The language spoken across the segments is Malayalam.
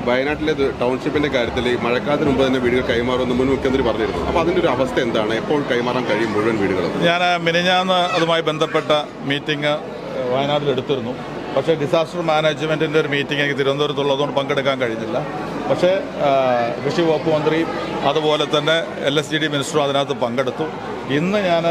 വയനാട്ടിലെ ടൗൺഷിപ്പിന്റെ കാര്യത്തിൽ മഴക്കാലത്തിന് മുമ്പ് തന്നെ വീടുകൾ കൈമാറുമെന്ന് മുൻ മുഖ്യമന്ത്രി പറഞ്ഞിരുന്നു. അപ്പോൾ അതിൻ്റെ ഒരു അവസ്ഥ എന്താണ്? എപ്പോൾ കൈമാറാൻ കഴിയും മുഴുവൻ വീടുകളും? ഞാൻ മിനിഞ്ഞാന്ന് അതുമായി ബന്ധപ്പെട്ട മീറ്റിംഗ് വയനാട്ടിൽ എടുത്തിരുന്നു. പക്ഷേ ഡിസാസ്റ്റർ മാനേജ്മെൻറ്റിൻ്റെ ഒരു മീറ്റിംഗ് എനിക്ക് തിരുവനന്തപുരത്തുള്ളതുകൊണ്ട് പങ്കെടുക്കാൻ കഴിഞ്ഞില്ല. പക്ഷേ കൃഷി വകുപ്പ് മന്ത്രിയും അതുപോലെ തന്നെ LSGD മിനിസ്റ്ററും അതിനകത്ത് പങ്കെടുത്തു. ഇന്ന് ഞാൻ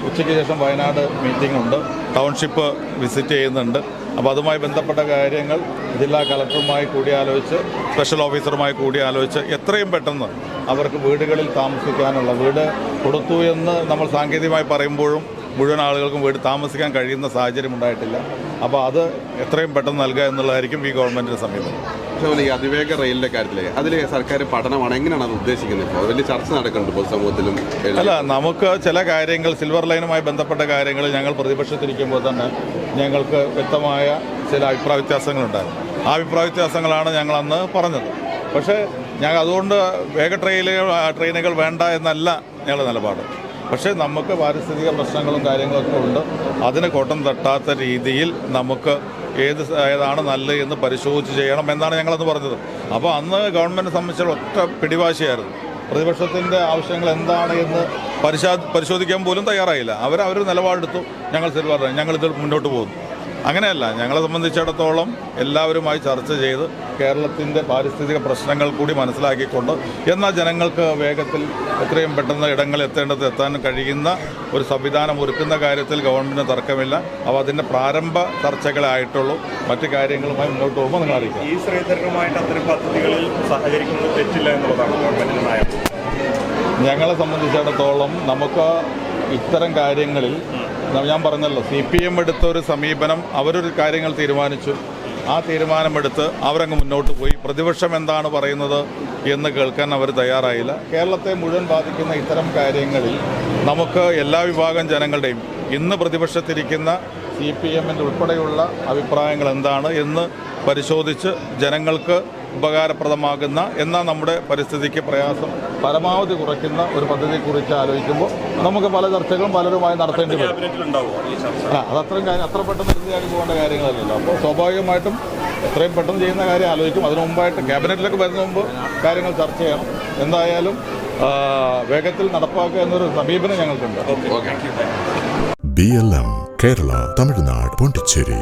ഉച്ചയ്ക്ക് ശേഷം വയനാട് മീറ്റിംഗ് ഉണ്ട്, ടൗൺഷിപ്പ് വിസിറ്റ് ചെയ്യുന്നുണ്ട്. അപ്പോൾ അതുമായി ബന്ധപ്പെട്ട കാര്യങ്ങൾ ജില്ലാ കളക്ടറുമായി കൂടിയാലോചിച്ച് സ്പെഷ്യൽ ഓഫീസറുമായി കൂടിയാലോചിച്ച് എത്രയും പെട്ടെന്ന് അവർക്ക് വീടുകളിൽ താമസിക്കാനുള്ള വീട് കൊടുത്തു എന്ന് നമ്മൾ സാങ്കേതികമായി പറയുമ്പോഴും മുഴുവൻ ആളുകൾക്കും വീട് താമസിക്കാൻ കഴിയുന്ന സാഹചര്യം ഉണ്ടായിട്ടില്ല. അപ്പോൾ അത് എത്രയും പെട്ടെന്ന് നൽകുക എന്നുള്ളതായിരിക്കും ഈ ഗവൺമെൻറ്റിൻ്റെ സമീപനം. പക്ഷേ ഈ അതിവേഗ റെയിലിൻ്റെ കാര്യത്തിൽ അതിൽ സർക്കാർ പഠനമാണ്, എങ്ങനെയാണ് അത് ഉദ്ദേശിക്കുന്നത്? ഇപ്പോൾ വലിയ ചർച്ച നടക്കുന്നുണ്ട് പൊതുസമൂഹത്തിലും. അല്ല, നമുക്ക് ചില കാര്യങ്ങൾ സിൽവർ ലൈനുമായി ബന്ധപ്പെട്ട കാര്യങ്ങൾ ഞങ്ങൾ പ്രതിപക്ഷത്തിരിക്കുമ്പോൾ തന്നെ ഞങ്ങൾക്ക് വ്യക്തമായ ചില അഭിപ്രായ വ്യത്യാസങ്ങളുണ്ടായിരുന്നു. ആ അഭിപ്രായ വ്യത്യാസങ്ങളാണ് ഞങ്ങൾ അന്ന് പറഞ്ഞത്. പക്ഷേ ഞങ്ങൾ അതുകൊണ്ട് വേഗ ട്രെയിനുകൾ വേണ്ട എന്നല്ല ഞങ്ങളുടെ നിലപാട്. പക്ഷേ നമുക്ക് പാരിസ്ഥിതിക പ്രശ്നങ്ങളും കാര്യങ്ങളൊക്കെ ഉണ്ട്. അതിന് കോട്ടം തട്ടാത്ത രീതിയിൽ നമുക്ക് ഏതാണ് നല്ലത് എന്ന് പരിശോധിച്ച് ചെയ്യണം എന്നാണ് ഞങ്ങളന്ന് പറഞ്ഞത്. അപ്പോൾ അന്ന് ഗവൺമെൻറ് സംബന്ധിച്ചുള്ള ഒറ്റ പിടിവാശിയായിരുന്നു. പ്രതിപക്ഷത്തിൻ്റെ ആവശ്യങ്ങൾ എന്താണ് എന്ന് പരിശോധിക്കാൻ പോലും തയ്യാറായില്ല. അവർ നിലപാടെടുത്തു, ഞങ്ങളിത് മുന്നോട്ട് പോകുന്നു. അങ്ങനെയല്ല, ഞങ്ങളെ സംബന്ധിച്ചിടത്തോളം എല്ലാവരുമായി ചർച്ച ചെയ്ത് കേരളത്തിൻ്റെ പാരിസ്ഥിതിക പ്രശ്നങ്ങൾ കൂടി മനസ്സിലാക്കിക്കൊണ്ട് എന്നാൽ ജനങ്ങൾക്ക് വേഗത്തിൽ എത്രയും പെട്ടെന്ന് ഇടങ്ങളിൽ എത്താൻ കഴിയുന്ന ഒരു സംവിധാനം ഒരുക്കുന്ന കാര്യത്തിൽ ഗവൺമെൻറ്റിന് തർക്കമില്ല. അപ്പോൾ അതിൻ്റെ പ്രാരംഭ ചർച്ചകളായിട്ടുള്ളൂ. മറ്റു കാര്യങ്ങളുമായി മുന്നോട്ട് പോകുമ്പോൾ നിങ്ങൾ അറിയിക്കാം. ഈ ശ്രീധരനുമായിട്ട് അത്തരം പദ്ധതികളിൽ സഹകരിക്കുന്നത് തെറ്റില്ല എന്നുള്ളതാണ് ഗവൺമെൻറ്റിൻ്റെ നയം. ഞങ്ങളെ സംബന്ധിച്ചിടത്തോളം നമുക്ക് ഇത്തരം കാര്യങ്ങളിൽ ഞാൻ പറഞ്ഞല്ലോ, CPM എടുത്ത ഒരു സമീപനം, അവരൊരു കാര്യങ്ങൾ തീരുമാനിച്ചു, ആ തീരുമാനമെടുത്ത് അവരങ്ങ് മുന്നോട്ട് പോയി. പ്രതിപക്ഷം എന്താണ് പറയുന്നത് എന്ന് കേൾക്കാൻ അവർ തയ്യാറായില്ല. കേരളത്തെ മുഴുവൻ ബാധിക്കുന്ന ഇത്തരം കാര്യങ്ങളിൽ നമുക്ക് എല്ലാ വിഭാഗം ജനങ്ങളുടെയും ഇന്ന് പ്രതിപക്ഷത്തിരിക്കുന്ന CPMൻ്റെ ഉൾപ്പെടെയുള്ള അഭിപ്രായങ്ങൾ എന്താണ് എന്ന് പരിശോധിച്ച് ജനങ്ങൾക്ക് ഉപകാരപ്രദമാകുന്ന എന്നാൽ നമ്മുടെ പരിസ്ഥിതിക്ക് പ്രയാസം പരമാവധി കുറയ്ക്കുന്ന ഒരു പദ്ധതിയെക്കുറിച്ച് ആലോചിക്കുമ്പോൾ നമുക്ക് പല ചർച്ചകളും പലരുമായി നടത്തേണ്ടി വരും. അത്ര പെട്ടെന്ന് ശരിയാക്കി പോകേണ്ട കാര്യങ്ങളല്ലല്ലോ. അപ്പോൾ സ്വാഭാവികമായിട്ടും എത്രയും പെട്ടെന്ന് ചെയ്യുന്ന കാര്യം ആലോചിക്കും. അതിനു മുമ്പായിട്ട് ക്യാബിനറ്റിലേക്ക് വരുന്ന മുമ്പ് കാര്യങ്ങൾ ചർച്ച ചെയ്യണം. എന്തായാലും വേഗത്തിൽ നടപ്പാക്കുക എന്നൊരു സമീപനം ഞങ്ങൾക്കുണ്ട്. BLM കേരള, തമിഴ്നാട്, പോണ്ടിച്ചേരി.